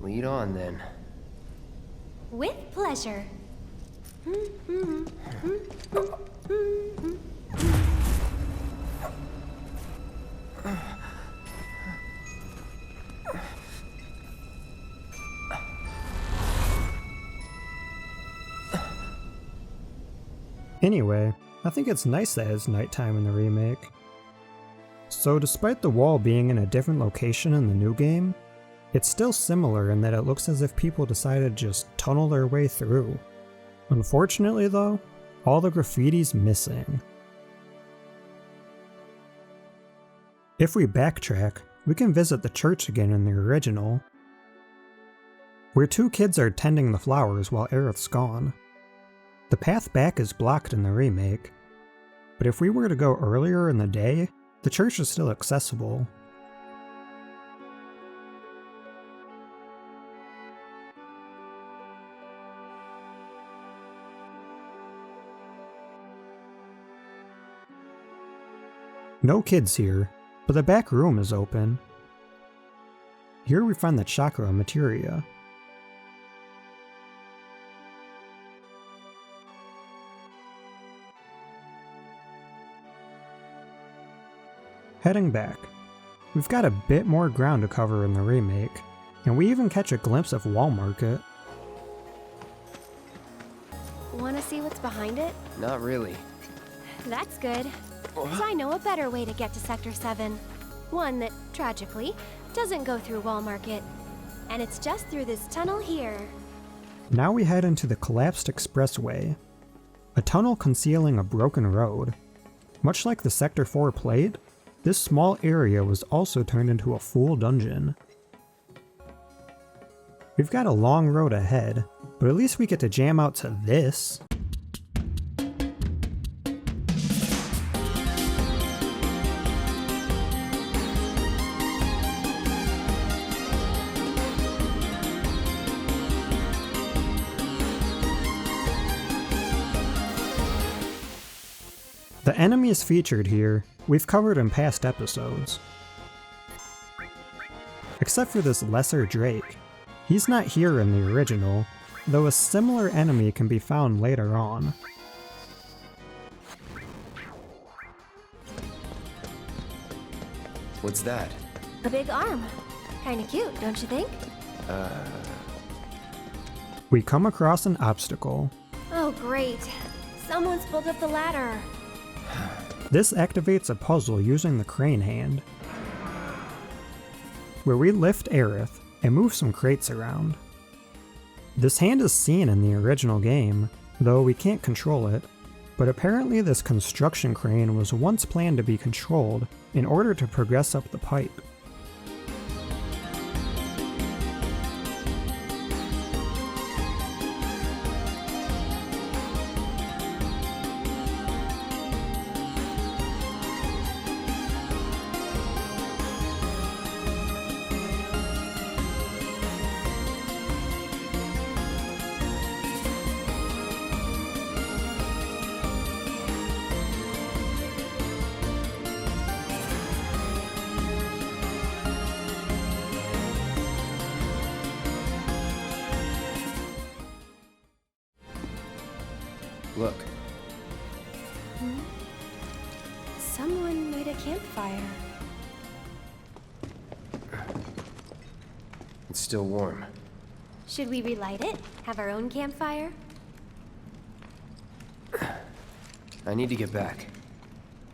Lead on then. With pleasure. Anyway, I think it's nice that it's nighttime in the remake. So despite the wall being in a different location in the new game, it's still similar in that it looks as if people decided to just tunnel their way through. Unfortunately though, all the graffiti's missing. If we backtrack, we can visit the church again in the original, where two kids are tending the flowers while Aerith's gone. The path back is blocked in the remake, but if we were to go earlier in the day, the church is still accessible. No kids here, but the back room is open. Here we find the chakra materia. Heading back, we've got a bit more ground to cover in the remake, and we even catch a glimpse of Wall Market. Want to see what's behind it? Not really. That's good. So I know a better way to get to Sector 7. One that, tragically, doesn't go through Wall Market. And it's just through this tunnel here. Now we head into the collapsed Expressway, a tunnel concealing a broken road. Much like the Sector 4 plate, this small area was also turned into a full dungeon. We've got a long road ahead, but at least we get to jam out to this. The enemies featured here, we've covered in past episodes. Except for this lesser Drake. He's not here in the original, though a similar enemy can be found later on. What's that? A big arm. Kinda cute, don't you think? We come across an obstacle. Oh great. Someone's pulled up the ladder. This activates a puzzle using the crane hand, where we lift Aerith and move some crates around. This hand is seen in the original game, though we can't control it, but apparently this construction crane was once planned to be controlled in order to progress up the pipe. Look. Someone made a campfire. It's still warm. Should we relight it? Have our own campfire? I need to get back.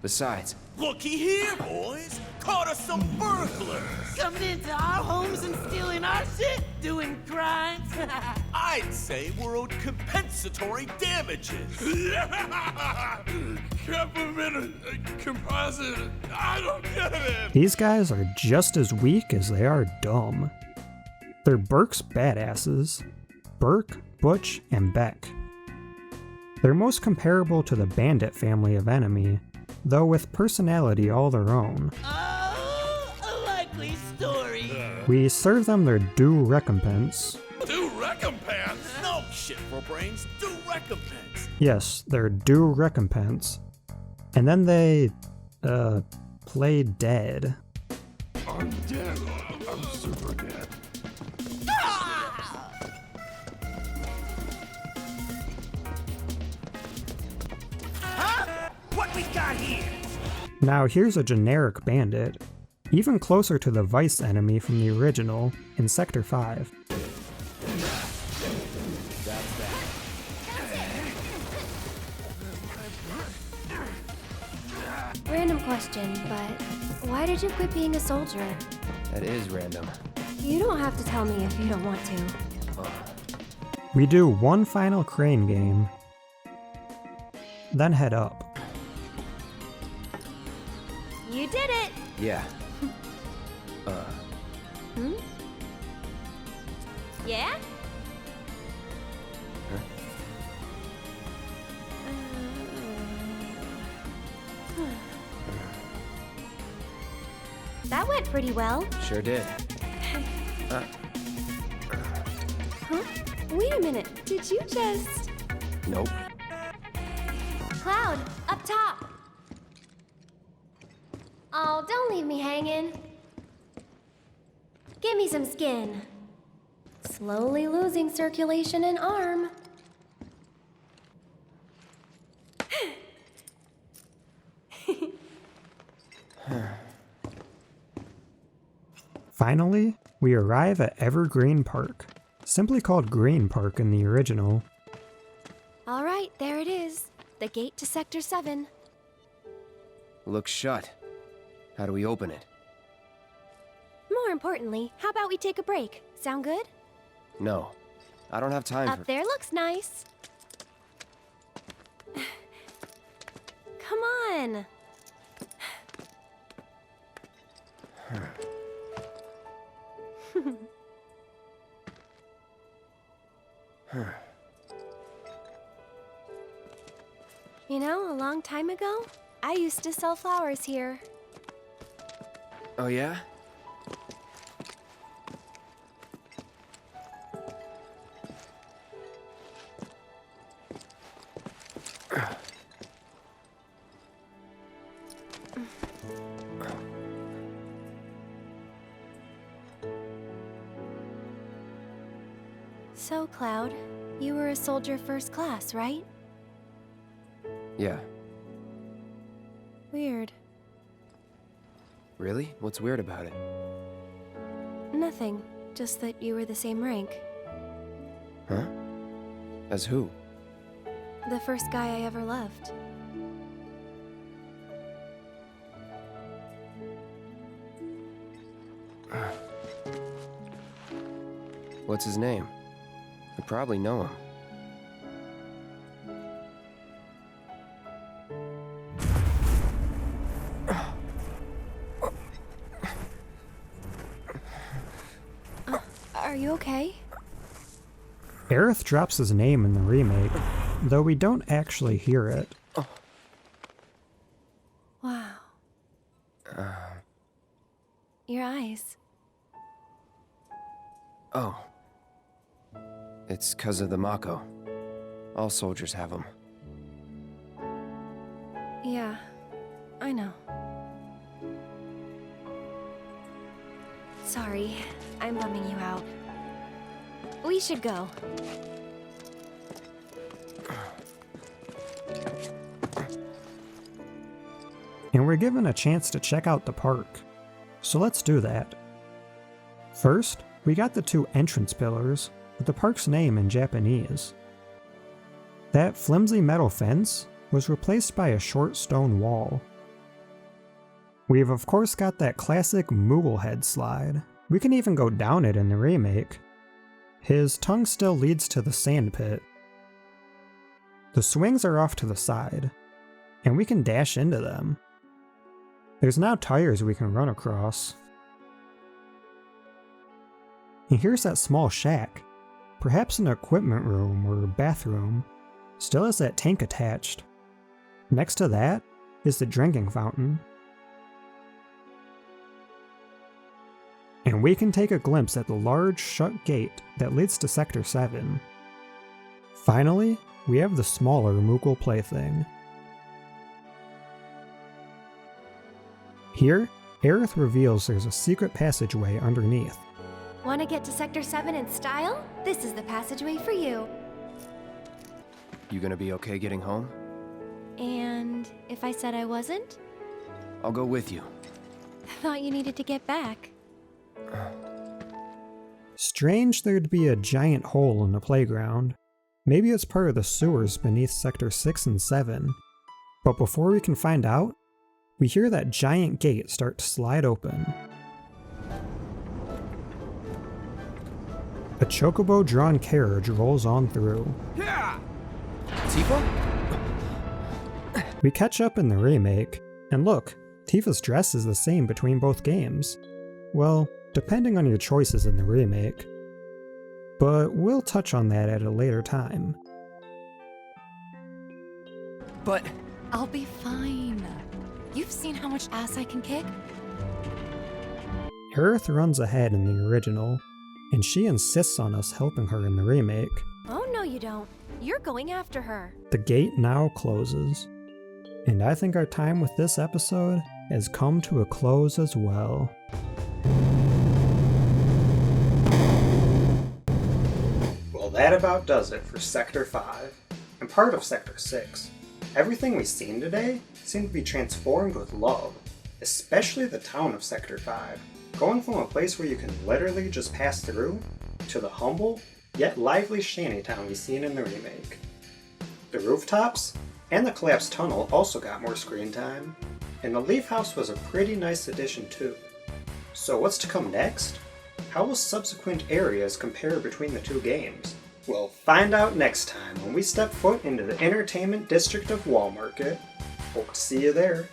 Besides, Looky here, boys! Caught us some burglars! Coming into our homes and stealing our shit? Doing crimes? I'd say we're owed compensatory damages! Captain composite, I don't get it! These guys are just as weak as they are dumb. They're Burke's badasses. Burke, Butch, and Beck. They're most comparable to the Bandit family of enemy, though with personality all their own. Oh, a likely story. We serve them their due recompense. Due recompense? No shit for brains, due recompense! Yes, their due recompense. And then they, play dead. I'm dead. I'm super dead. What we got here? Now here's a generic bandit, even closer to the Vice enemy from the original in Sector 5. Random question, but why did you quit being a soldier? that is random. You don't have to tell me if you don't want to. We do one final crane game, then head up. You did it! Yeah. Hmm? Yeah? That went pretty well. Sure did. Huh? Wait a minute. Did you just... Nope. Cloud, up top. Oh, don't leave me hanging. Give me some skin. Slowly losing circulation in arm. Finally, we arrive at Evergreen Park, simply called Green Park in the original. All right, there it is. The gate to Sector 7. Looks shut. How do we open it? More importantly, how about we take a break? Sound good? No. I don't have time for... Up there looks nice. Come on. You know, a long time ago, I used to sell flowers here. Oh yeah? So, Cloud, you were a soldier first class, right? Yeah. Weird. Really? What's weird about it? Nothing. Just that you were the same rank. Huh? As who? The first guy I ever loved. What's his name? I probably know him. Are you okay? Aerith drops his name in the remake, though we don't actually hear it. Wow. Your eyes. Oh. It's 'cause of the Mako. All soldiers have them. Yeah, I know. Sorry, I'm bumming you out. We should go. And we're given a chance to check out the park. So let's do that. First, we got the 2 entrance pillars with the park's name in Japanese. That flimsy metal fence was replaced by a short stone wall. We've of course got that classic Moogle head slide. We can even go down it in the remake. His tongue still leads to the sand pit. The swings are off to the side, and we can dash into them. There's now tires we can run across. And here's that small shack, perhaps an equipment room or bathroom, still has that tank attached. Next to that is the drinking fountain. And we can take a glimpse at the large shut gate that leads to Sector 7. Finally, we have the smaller Moogle plaything. Here, Aerith reveals there's a secret passageway underneath. Want to get to Sector 7 in style? This is the passageway for you. You gonna be okay getting home? And if I said I wasn't? I'll go with you. I thought you needed to get back. Strange there'd be a giant hole in the playground. Maybe it's part of the sewers beneath Sector 6 and 7. But before we can find out, we hear that giant gate start to slide open. A chocobo-drawn carriage rolls on through. Tifa? We catch up in the remake, and look, Tifa's dress is the same between both games. Well, depending on your choices in the remake. But we'll touch on that at a later time. But... I'll be fine. You've seen how much ass I can kick? Aerith runs ahead in the original, and she insists on us helping her in the remake. Oh no you don't. You're going after her. The gate now closes. And I think our time with this episode has come to a close as well. Well, that about does it for Sector 5, and part of Sector 6. Everything we've seen today seemed to be transformed with love, especially the town of Sector 5, going from a place where you can literally just pass through, to the humble, yet lively shantytown we've seen in the remake. The rooftops and the collapsed tunnel also got more screen time, and the Leaf House was a pretty nice addition too. So what's to come next? How will subsequent areas compare between the two games? We'll find out next time when we step foot into the entertainment district of Wall Market. Hope to see you there.